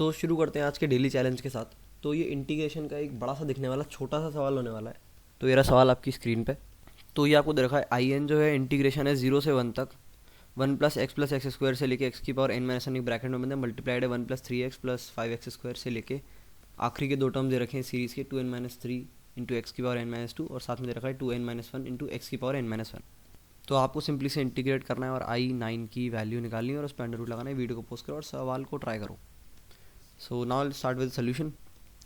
तो शुरू करते हैं आज के डेली चैलेंज के साथ। तो ये इंटीग्रेशन का एक बड़ा सा दिखने वाला छोटा सा सवाल होने वाला है। तो ये रहा सवाल आपकी स्क्रीन पे। तो ये आपको दे रखा है आई एन जो है इंटीग्रेशन है 0 से 1 तक, 1 + x + x² से लेके x⁻n−1 ब्रैकेट में बंदे मल्टीप्लाइड है 1 + 3x + 5x² से लेके आखिरी के दो टर्म दे रखे हैं सीरीज़ के 2n−3 इंटू x⁻n−2 और साथ में दे रखा है 2n−1 इंटू x⁻n−1। तो आपको सिंपली से इंटीग्रेट करना है और i9 की वैल्यू निकालनी है और उस पर अंडर रूट लगाना है। वीडियो को पोस्ट करो और सवाल को ट्राई करो। So now will start with solution.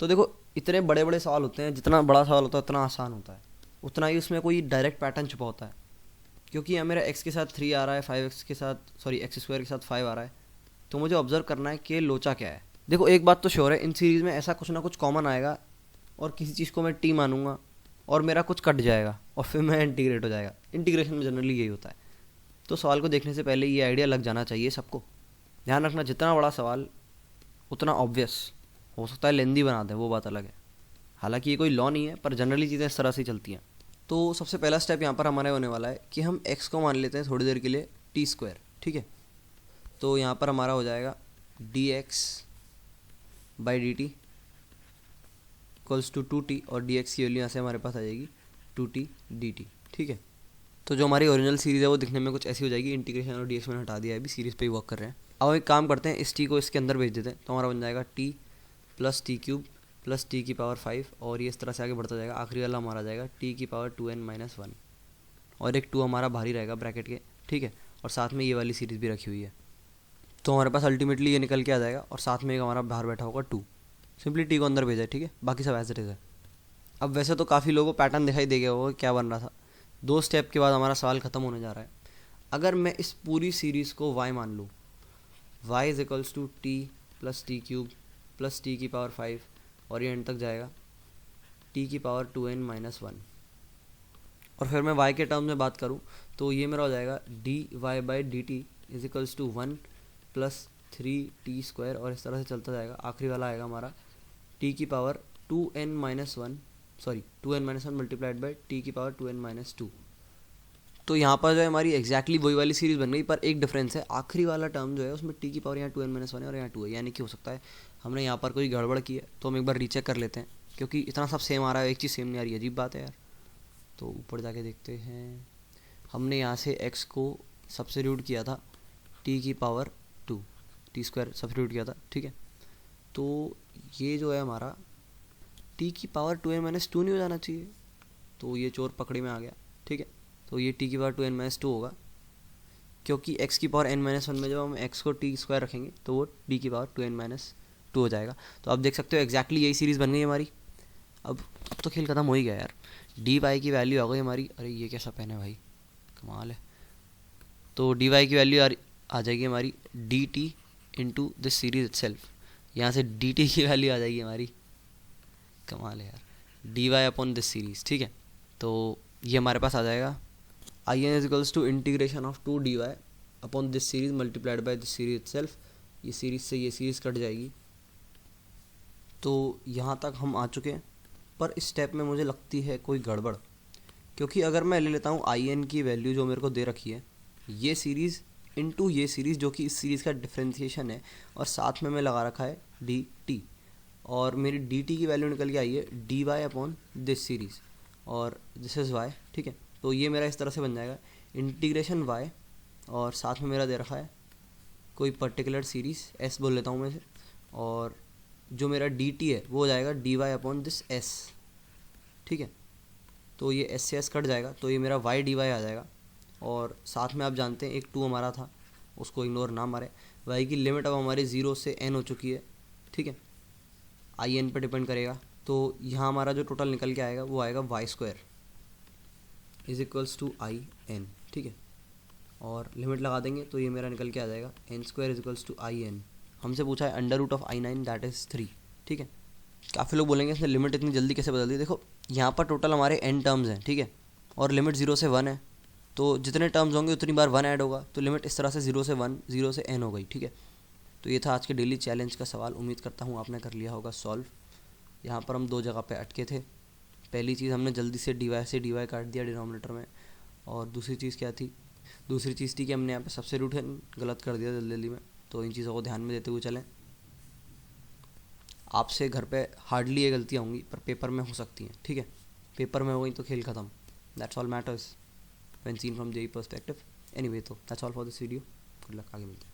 तो देखो, इतने बड़े बड़े सवाल होते हैं, जितना बड़ा सवाल होता है उतना आसान होता है, उतना ही उसमें कोई डायरेक्ट पैटर्न छुपा होता है। क्योंकि यहाँ मेरा x के साथ 3 आ रहा है, 5x के साथ x² के साथ 5 आ रहा है, तो मुझे ऑब्जर्व करना है कि लोचा क्या है। देखो, एक बात तो श्योर है, इन सीरीज़ में ऐसा कुछ ना कुछ कॉमन आएगा और किसी चीज़ को मैं टी मानूंगा और मेरा कुछ कट जाएगा और फिर मैं इंटीग्रेट हो जाएगा। इंटीग्रेशन में जनरली यही होता है। तो सवाल को देखने से पहले ये आइडिया लग जाना चाहिए सबको। ध्यान रखना, जितना बड़ा सवाल उतना ऑब्वियस। हो सकता है लेंदी बना दें, वो बात अलग है। हालांकि ये कोई लॉ नहीं है, पर जनरली चीज़ें इस तरह से चलती हैं। तो सबसे पहला स्टेप यहाँ पर हमारे होने वाला है कि हम x को मान लेते हैं थोड़ी देर के लिए t²। ठीक है, तो यहाँ पर हमारा हो जाएगा dx/dt इक्वल्स टू 2t और dx की वैल्यू यहाँ से हमारे पास आ जाएगी 2t dt। ठीक है, तो जो हमारी ओरिजिनल सीरीज़ है वो दिखने में कुछ ऐसी हो जाएगी। इंटीग्रेशन और dx मैंने हटा दिया है, अभी सीरीज़ पे ही वर्क कर रहे हैं। अब हम एक काम करते हैं, इस t को इसके अंदर भेज देते हैं, तो हमारा बन जाएगा t + t³ + t⁵ और ये इस तरह से आगे बढ़ता जाएगा। आखिरी वाला हमारा जाएगा t⁻2n−1 और एक 2 हमारा बाहर ही रहेगा ब्रैकेट के। ठीक है, और साथ में ये वाली सीरीज़ भी रखी हुई है। तो हमारे पास अल्टीमेटली ये निकल के आ जाएगा और साथ में एक हमारा बाहर बैठा होगा 2। सिंपली t को अंदर भेजा है। ठीक है, बाकी सब एज इट इज़ है। अब वैसे तो काफ़ी लोगों को पैटर्न दिखाई दे गया होगा क्या बन रहा था। 2 स्टेप के बाद हमारा सवाल ख़त्म होने जा रहा है। अगर मैं इस पूरी सीरीज़ को y मान लूँ, y = t + t³ + t⁵ और ये एंड तक जाएगा t⁻2n−1। और फिर मैं y के टर्म में बात करूँ तो ये मेरा हो जाएगा dy/dt = 1 + 3t² और इस तरह से चलता जाएगा। आखिरी वाला आएगा हमारा t⁻2n−1 मल्टीप्लाइड बाई t⁻2n−2। तो यहाँ पर जो है हमारी एग्जैक्टली वही वाली सीरीज़ बन गई, पर एक डिफरेंस है, आखिरी वाला टर्म जो है उसमें t की पावर यहाँ 2n−1 है और यहाँ 2 है। यानी कि हो सकता है हमने यहाँ पर कोई गड़बड़ की है, तो हम एक बार रीचेक कर लेते हैं। क्योंकि इतना सब सेम आ रहा है, एक चीज़ सेम नहीं आ रही, अजीब बात है यार। तो ऊपर जाके देखते हैं, हमने यहाँ से x को सब्स्टिट्यूट किया था t⁻2 t² सब्स्टिट्यूट किया था। ठीक है, तो ये जो है हमारा t⁻2n−2 नहीं हो जाना चाहिए, तो ये चोर पकड़ी में आ गया। ठीक है, तो ये t⁻2n−2 होगा, क्योंकि x⁻n−1 में जब हम x को t² रखेंगे तो वो t⁻2n−2 हो जाएगा। तो आप देख सकते हो एग्जैक्टली यही सीरीज़ बन गई हमारी। अब तो खेल ख़त्म हो ही गया यार। dy की वैल्यू आ गई हमारी। अरे ये कैसा पेन है भाई, कमाल है। तो dy की वैल्यू आ जाएगी हमारी dt into this series itself. यहाँ से dt की वैल्यू आ जाएगी हमारी, कमाल है यार, dy/दिस सीरीज़। ठीक है, तो ये हमारे पास आ जाएगा in = इंटीग्रेशन ऑफ 2dy/दिस series multiplied by this series itself. ये सीरीज से ये सीरीज़ कट जाएगी। तो यहाँ तक हम आ चुके हैं, पर इस स्टेप में मुझे लगती है कोई गड़बड़। क्योंकि अगर मैं ले लेता हूँ in की वैल्यू जो मेरे को दे रखी है, ये सीरीज़ इनटू ये सीरीज़ जो कि इस सीरीज़ का डिफरेंशिएशन है, और साथ में मैं लगा रखा है dt, और मेरी dt की वैल्यू निकल के आई है dy/दिस सीरीज़ और दिस इज़ y। ठीक है, तो ये मेरा इस तरह से बन जाएगा इंटीग्रेशन y और साथ में मेरा दे रखा है कोई पर्टिकुलर सीरीज़ s बोल लेता हूँ मैं इसे, और जो मेरा dt है वो हो जाएगा dy/दिस s। ठीक है, तो ये s से s कट जाएगा, तो ये मेरा y dy आ जाएगा। और साथ में आप जानते हैं एक 2 हमारा था, उसको इग्नोर ना मारे। y की लिमिट अब हमारी 0 से n हो चुकी है। ठीक है, in पर डिपेंड करेगा। तो यहाँ हमारा जो टोटल निकल के आएगा वो आएगा y² = in। ठीक है, और लिमिट लगा देंगे तो ये मेरा निकल के आ जाएगा n² = in। हमसे पूछा है √i9 दैट इज़ 3। ठीक है, काफ़ी लोग बोलेंगे इसने लिमिट इतनी जल्दी कैसे बदल दी। देखो, यहाँ पर टोटल हमारे n टर्म्स हैं। ठीक है, और लिमिट 0 से 1 है, तो जितने टर्म्स होंगे उतनी बार 1 ऐड होगा, तो लिमिट इस तरह से 0 से 1 0 से n हो गई। ठीक है, तो ये था आज के डेली चैलेंज का सवाल। उम्मीद करता हूँ आपने कर लिया होगा सॉल्व। यहाँ पर हम 2 जगह पे अटके थे। पहली चीज़, हमने जल्दी से dy से dy काट दिया डिनोमिनेटर में, और दूसरी चीज़ क्या थी, दूसरी चीज़ थी कि हमने यहाँ पे सब्स्टिट्यूशन गलत कर दिया जल्दी में। तो इन चीज़ों को ध्यान में देते हुए चलें। आपसे घर पे हार्डली ये गलतियाँ होंगी, पर पेपर में हो सकती हैं, ठीक है। पेपर में हो गई तो खेल ख़त्म। That's all matters when seen from JEE perspective. Anyway, तो that's all for this video. Good luck, आगे मिलते हैं।